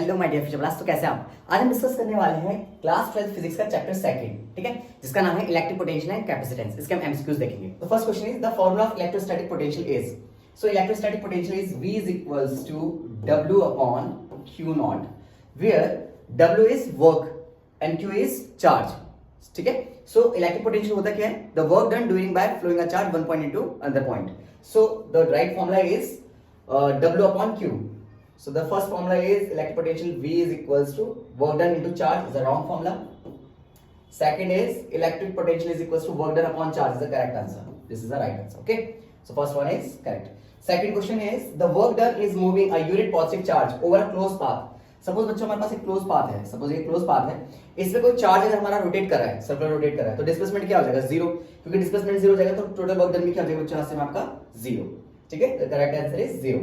Hello my dear future class, तो कैसे आप? आज हम डिस्कस करने वाले हैं क्लास 12 फिजिक्स का चैप्टर सेकंड, ठीक है, जिसका नाम है इलेक्ट्रिक पोटेंशियल एंड कैपेसिटेंस। इसके हम एमसीक्यूज देखेंगे। तो first question is the formula of electrostatic potential is, so electrostatic potential is V is equals to W upon Q naught, where W is work and Q is charge, ठीक है। So electric potential होता क्या है? The work done during by flowing a charge one point into another point. So the right formula is W upon Q. So the first formula is electric potential V is equals to work done into charge is the wrong formula. Second is electric potential is equals to work done upon charge is the correct answer. This is the right answer. Okay. So first one is correct. Second question is the work done is moving a unit positive charge over a closed path. Suppose बच्चों हमारे पास एक close path है, suppose ये close path है, इसमें कोई charge अगर हमारा रोटेट कर रहा है, सर्कुलर रोटेट कर रहा है, तो डिस्प्लेसमेंट क्या हो जाएगा? जीरो, क्योंकि डिस्प्लेसमेंट जीरो हो जाएगा तो टोटल वर्क डन भी क्या हो जाएगा बच्चों? में आपका जीरो, ठीक है। The correct answer is zero.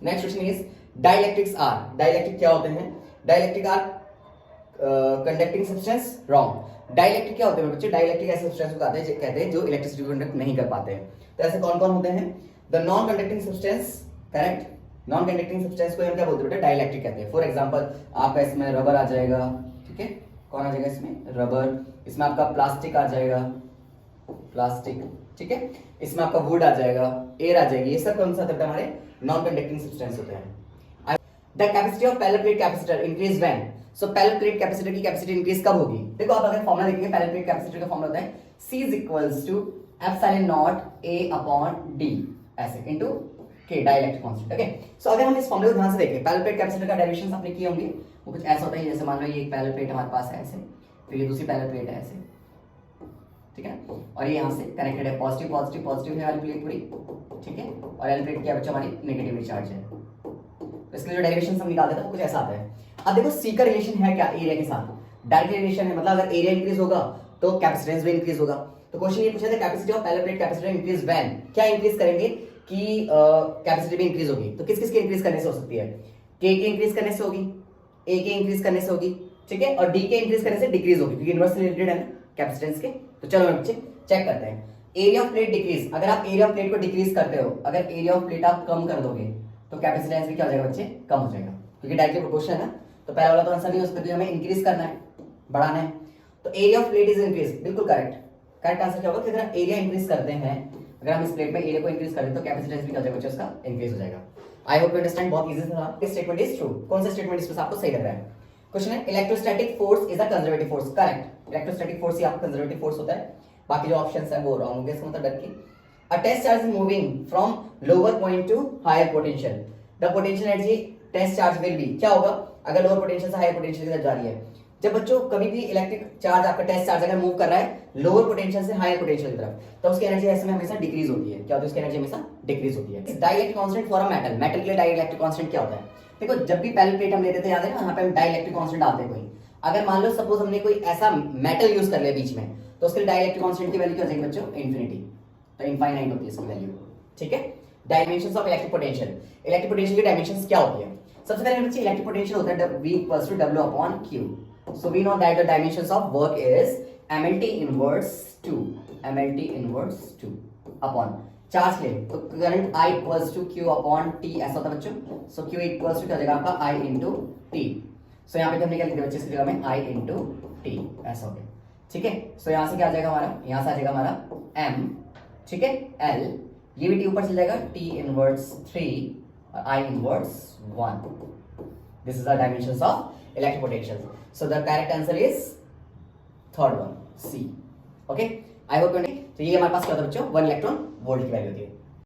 Next question is dielectrics are, dielectric क्या होते हैं? Dielectric are conducting substance, wrong. Dielectric क्या होते हैं बच्चे? डाइलेक्ट्रिक ऐसे सब्सटेंस को कहते हैं जो इलेक्ट्रिसिटी को कंडक्ट नहीं कर पाते हैं। तो ऐसे कौन कौन होते हैं? The non conducting substance, correct. Non conducting substance को हम क्या बोलते हैं बेटा? डाइलेक्ट्रिक कहते हैं। फॉर एग्जांपल आपका इसमें रबर आ जाएगा, ठीक है, कौन आ जाएगा इसमें? रबर। इसमें आपका प्लास्टिक आ जाएगा, प्लास्टिक, ठीक है। इसमें आपका वुड आ जाएगा, एयर आ जाएगी। ये सब कौन सा होता है? हमारे नॉन कंडक्टिंग सब्सटेंस होते हैं। The capacity of parallel plate capacitor increase when, so parallel plate capacitor की कैपेसिटी इंक्रीज कब होगी? देखो आप अगर फॉर्मूला देखेंगे पैरेलल प्लेट कैपेसिटर का फॉर्मूला होता है C is equals to epsilon naught A upon D ऐसे into K dielectric constant, okay. So अगर हम इस फॉर्मूले को ध्यान से देखें, पैरेलल प्लेट कैपेसिटर का डेरिवेशंस आपने किए होंगे, वो कुछ ऐसा होता है जैसे मान लो ये एक पैरेलल प्लेट हमारे पास है ऐसे, फिर ये दूसरी पैरेलल प्लेट है ऐसे, ठीक है, और ये यहाँ से कनेक्टेड है, पॉजिटिव पॉजिटिव पॉजिटिव है वाली प्लेट पूरी, ठीक है, और एल प्लेट क्या बच्चा हमारी नेगेटिवली चार्ज है। तो इसके लिए जो डेरिवेशन हम निकालते हैं वो कुछ ऐसा आता है। अब देखो सी का रिलेशन है क्या एरिया के साथ? डायरेक्ट रिलेशन है, मतलब अगर एरिया इंक्रीज होगा तो कैपेसिटेंस भी इंक्रीज होगा। तो क्वेश्चन ये पूछा था capacity of parallel plate capacitor increase when, क्या इंक्रीज करेंगे कि कैपेसिटी भी इंक्रीज होगी। तो किस किस के इंक्रीज करने से हो सकती है? के इंक्रीज करने से होगी, ए के इंक्रीज करने से होगी, ठीक है, और डी के इंक्रीज करने से डिक्रीज होगी, क्योंकि इनवर्सली रिलेटेड है ना कैपेसिटेंस के। तो चलो बच्चे चेक करते हैं। एरिया ऑफ प्लेट डिक्रीज, अगर आप एरिया ऑफ प्लेट को डिक्रीज करते हो, अगर एरिया ऑफ प्लेट आप कम कर दोगे तो कैपेसिटेंस भी क्या हो जाएगा बच्चे? कम हो जाएगा, क्योंकि डायरेक्टली प्रोपोर्शनल है ना। तो पहला वाला तो आंसर नहीं हो सकता, हमें इंक्रीज करना है, बढ़ाना है। तो area of plate is increase, बिल्कुल करेक्ट। करेक्ट आंसर क्या होगा कि अगर हम एरिया इंक्रीज करते हैं, अगर हम इस प्लेट में एरिया को इंक्रीज करें तो कैपेसिटेंस भी क्या हो जाएगा बच्चे? उसका इंक्रीज हो जाएगा। आई होप यू अंडरस्टैंड, बहुत इजी था। This statement is true. कौन सा स्टेटमेंट इसमें आपको सही लग रहा है? क्वेश्चन है electrostatic force is a conservative force, correct. Electrostatic force ही आपका कंजर्वेटिव फोर्स होता है, बाकी जो ऑप्शंस है वो रॉन्ग होंगे। इसका मतलब डर की a test charge is moving from lower point to higher potential, the potential energy test charge will be, क्या होगा अगर लोअर पोटेंशियल से हायर पोटेंशियल की तरफ जा रही है? जब बच्चों कभी भी इलेक्ट्रिक चार्ज आपका टेस्ट चार्ज अगर मूव कर रहा है लोअर पोटेंशियल से हायर पोटेंशियल की तरफ, तो उसकी एनर्जी ऐसे में हमेशा डिक्रीज होती है। क्या होती है? उसकी एनर्जी हमेशा डिक्रीज होती है। Dielectric constant for a metal, metal के लिए डाइलेक्ट्रिक कांस्टेंट क्या होता है? देखो जब भी पैरेलल प्लेट हम लेते थे, याद है ना, यहाँ पे हम डाइलेक्ट्रिक कांस्टेंट डालते हैं कोई। अगर मान लो सपोज हमने कोई ऐसा मेटल यूज कर लिया बीच में, तो उसके लिए डाइलेक्ट्रिक कांस्टेंट की वैल्यू क्या हो जाएगी बच्चों? इन्फिनिटी। तो इनफाइनाइट होती है इसकी वैल्यू, ठीक है। Dimensions of electric potential, electric potential की डायमेंशंस क्या होती है? सबसे पहले बच्चे इलेक्ट्रिक पोटेंशियल होता है V equals to W upon Q. So we know that the dimensions of work is MLT inverse 2, MLT inverse 2 upon charge ले तो current I equals to Q upon T ऐसा होता है बच्चों। So Q equals to क्या हो जाएगा आपका? I into T। So यहाँ पे हमने क्या लिख दिया बच्चे इसकी जगह में I into T ऐसा हो गया, ठीक है। So यहाँ से क्या आ जाएगा हमारा? यहाँ से आ जाएगा हमारा M, ठीक है, L, ये भी T ऊपर चल जाएगा, T inverse 3 और I inverse 1। This is the dimensions of electric potential. So the correct answer is third one, C. Okay? I hope you understand. तो ये हमारे पास क्या होता है बच्चों? 1 इलेक्ट्रॉन वोल्ट की वैल्यू होती है।